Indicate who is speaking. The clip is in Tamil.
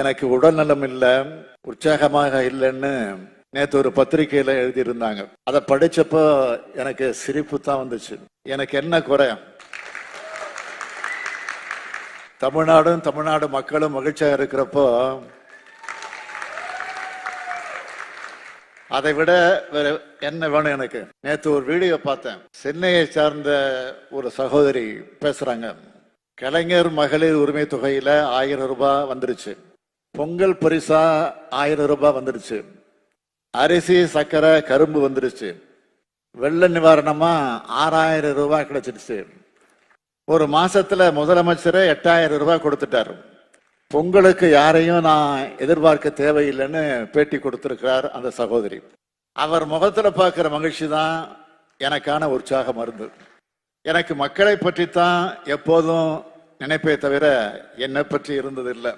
Speaker 1: எனக்கு உடல்நலம் இல்லை, உற்சாகமாக இல்லைன்னு நேற்று ஒரு பத்திரிகையில எழுதியிருந்தாங்க. அதை படிச்சப்போ எனக்கு சிரிப்பு தான் வந்துச்சு. எனக்கு என்ன குறை? தமிழ்நாடு மக்களும் மகிழ்ச்சியாக இருக்கிறப்போ அதை விட வேற என்ன வேணும் எனக்கு? நேற்று ஒரு வீடியோ பார்த்தேன். சென்னையை சார்ந்த ஒரு சகோதரி பேசுறாங்க. கலைஞர் மகளிர் உரிமை தொகையில 1000 ரூபாய் வந்துருச்சு, பொங்கல் பரிசா 1000 ரூபாய் வந்துருச்சு, அரிசி சர்க்கரை கரும்பு வந்துருச்சு, வெள்ள நிவாரணமா 6000 ரூபாய் கிடைச்சிருச்சு. ஒரு மாசத்துல முதலமைச்சரே 8000 ரூபாய் கொடுத்துட்டாரு. பொங்கலுக்கு யாரையும் நான் எதிர்பார்க்க தேவையில்லைன்னு பேட்டி கொடுத்திருக்கிறார் அந்த சகோதரி. அவர் முகத்துல பார்க்கிற மகிழ்ச்சி தான் எனக்கான உற்சாக மருந்து. எனக்கு மக்களை பற்றி தான் எப்போதும் நினைப்பே தவிர என்னை பற்றி இருந்தது இல்லை.